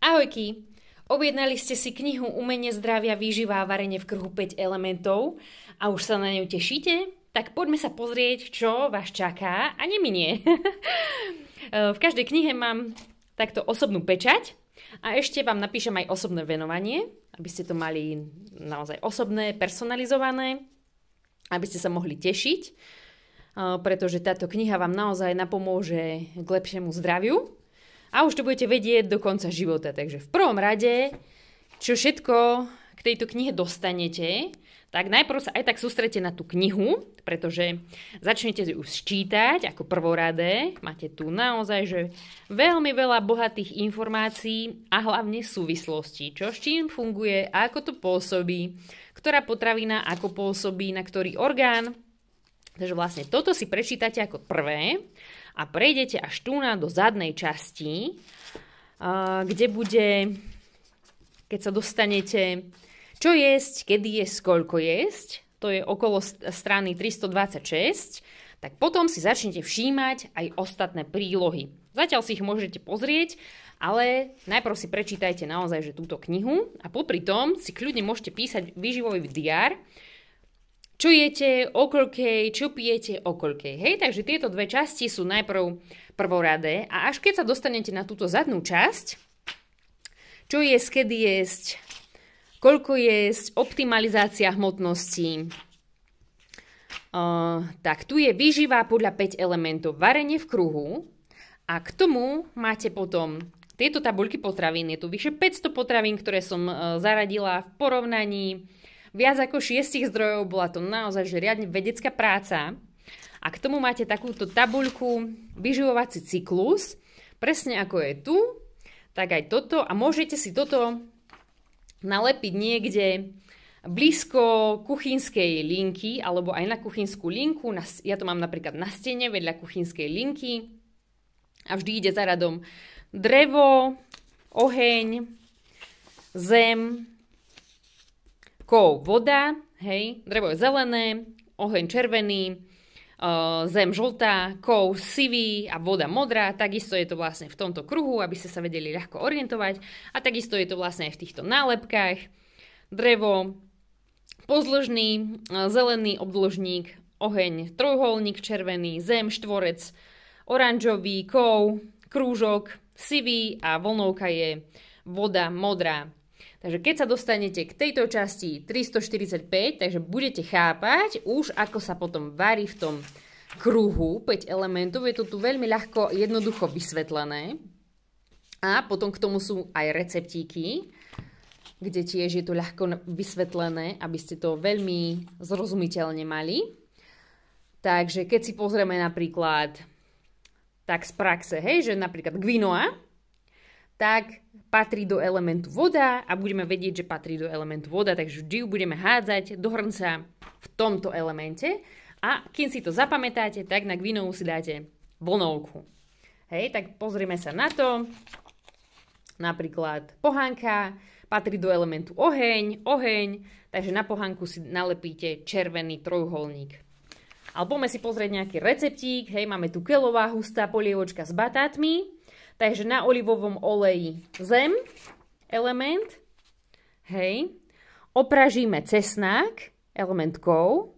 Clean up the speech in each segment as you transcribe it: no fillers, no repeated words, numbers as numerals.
Ahojky! Objednali ste si knihu Umenie zdravia, výživa a varenie v kruhu 5 elementov a už sa na ňu tešíte? Tak poďme sa pozrieť, čo vás čaká a neminie. V každej knihe mám takto osobnú pečať a ešte vám napíšem aj osobné venovanie, aby ste to mali naozaj osobné, personalizované, aby ste sa mohli tešiť, pretože táto kniha vám naozaj napomôže k lepšiemu zdraviu. A už to budete vedieť do konca života. Takže v prvom rade, čo všetko k tejto knihe dostanete, tak najprv sa aj tak sústredite na tú knihu, pretože začnete ju sčítať ako prvoradé. Máte tu naozaj že veľmi veľa bohatých informácií a hlavne súvislostí. Čo s čím funguje, ako to pôsobí, ktorá potravina ako pôsobí, na ktorý orgán. Takže vlastne toto si prečítate ako prvé a prejdete až tu do zadnej časti, kde bude, keď sa dostanete, čo jesť, kedy jesť, koľko jesť, to je okolo strany 326, tak potom si začnete všímať aj ostatné prílohy. Zatiaľ si ich môžete pozrieť, ale najprv si prečítajte naozaj že túto knihu a popri tom si kľudne môžete písať výživový diár, čo jete, o koľkej, čo pijete, o koľkej. Hej, takže tieto dve časti sú najprv prvoradé a až keď sa dostanete na túto zadnú časť, čo jesť, kedy jesť, koľko jesť, optimalizácia hmotnosti, tak tu je výživa podľa 5 elementov, varenie v kruhu a k tomu máte potom tieto tabuľky potravín. Je tu vyše 500 potravín, ktoré som zaradila v porovnaní viac ako 6 zdrojov, bola to naozaj že riadne vedecká práca. A k tomu máte takúto tabuľku, vyživovací cyklus, presne ako je tu, tak aj toto. A môžete si toto nalepiť niekde blízko kuchynskej linky, alebo aj na kuchynskú linku. Ja to mám napríklad na stene vedľa kuchynskej linky. A vždy ide za radom drevo, oheň, zem, voda, hej, drevo je zelené, oheň červený, zem žltá, kov sivý a voda modrá. Takisto je to vlastne v tomto kruhu, aby ste sa vedeli ľahko orientovať. A takisto je to vlastne aj v týchto nálepkách. Drevo pozdĺžný, zelený obdĺžník, oheň trojuholník červený, zem štvorec oranžový, kov, krúžok sivý a vlnovka je voda modrá. Takže keď sa dostanete k tejto časti 345, takže budete chápať už, ako sa potom varí v tom kruhu 5 elementov. Je to tu veľmi ľahko, jednoducho vysvetlené. A potom k tomu sú aj receptíky, kde tiež je to ľahko vysvetlené, aby ste to veľmi zrozumiteľne mali. Takže keď si pozrieme napríklad tak z praxe, hej, že napríklad quinoa, tak patrí do elementu voda a budeme vedieť, že patrí do elementu voda, takže vždy ju budeme hádzať do hrnca v tomto elemente a kým si to zapamätáte, tak na quinou si dáte vlnovku. Hej, tak pozrieme sa na to. Napríklad pohánka patrí do elementu oheň, takže na pohánku si nalepíte červený trojuholník. Ale poďme si pozrieť nejaký receptík. Hej, máme tu keľová hustá polievočka s batátmi. Takže na olivovom oleji zem, element, hej, opražíme cesnák, element kov,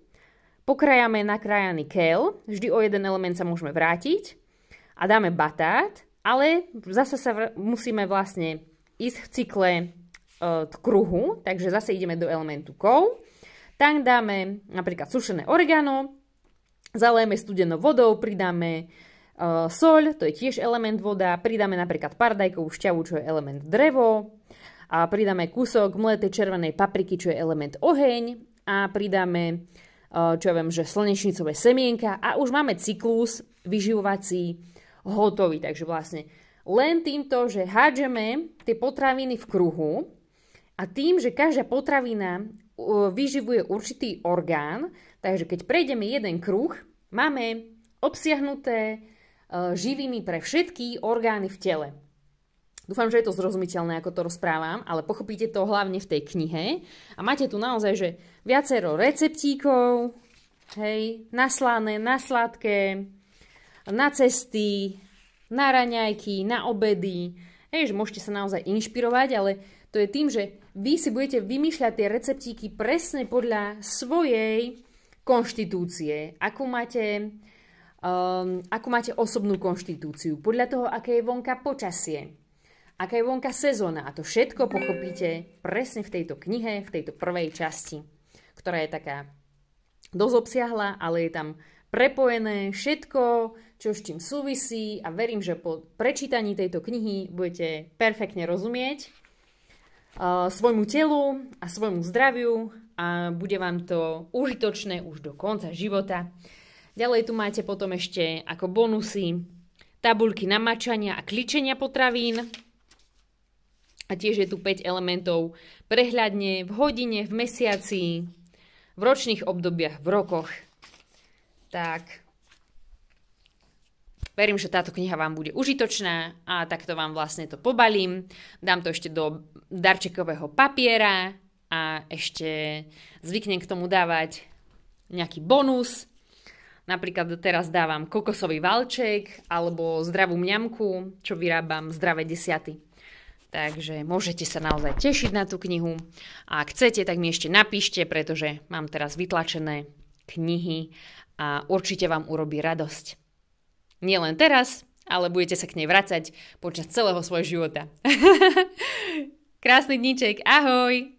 pokrajame nakrájaný keľ, vždy o jeden element sa môžeme vrátiť a dáme batát, ale zase sa musíme vlastne ísť v cykle kruhu, takže zase ideme do elementu kov, tam dáme napríklad sušené oregano, zalejeme studenou vodou, pridáme soľ, to je tiež element voda, pridáme napríklad pardajkovú šťavu, čo je element drevo a pridáme kúsok mletej červenej papriky, čo je element oheň a pridáme, čo ja viem, že slnečnicové semienka a už máme cyklus vyživovací hotový. Takže vlastne len týmto, že hádžeme tie potraviny v kruhu a tým, že každá potravina vyživuje určitý orgán, takže keď prejdeme jeden kruh, máme obsiahnuté živiny pre všetky orgány v tele. Dúfam, že je to zrozumiteľné, ako to rozprávam, ale pochopíte to hlavne v tej knihe. A máte tu naozaj, že viacero receptíkov, hej, na slané, na sladké, na cesty, na raňajky, na obedy, Hej, že môžete sa naozaj inšpirovať, ale to je tým, že vy si budete vymýšľať tie receptíky presne podľa svojej konštitúcie, akú máte osobnú konštitúciu, podľa toho, aké je vonka počasie, aká je vonka sezóna. A to všetko pochopíte presne v tejto knihe, v tejto prvej časti, ktorá je taká dosť obsiahla, ale je tam prepojené všetko, čo s čím súvisí a verím, že po prečítaní tejto knihy budete perfektne rozumieť svojmu telu a svojmu zdraviu a bude vám to užitočné už do konca života. Ďalej tu máte potom ešte ako bonusy tabuľky namačania a kličenia potravín. A tiež je tu 5 elementov prehľadne v hodine, v mesiaci, v ročných obdobiach, v rokoch. Tak, verím, že táto kniha vám bude užitočná a takto vám vlastne to pobalím. Dám to ešte do darčekového papiera a ešte zvyknem k tomu dávať nejaký bonus. Napríklad teraz dávam kokosový valček alebo zdravú mňamku, čo vyrábam Zdravé desiaty. Takže môžete sa naozaj tešiť na tú knihu. A ak chcete, tak mi ešte napíšte, pretože mám teraz vytlačené knihy a určite vám urobí radosť. Nie len teraz, ale budete sa k nej vracať počas celého svojho života. Krásny dníček, ahoj!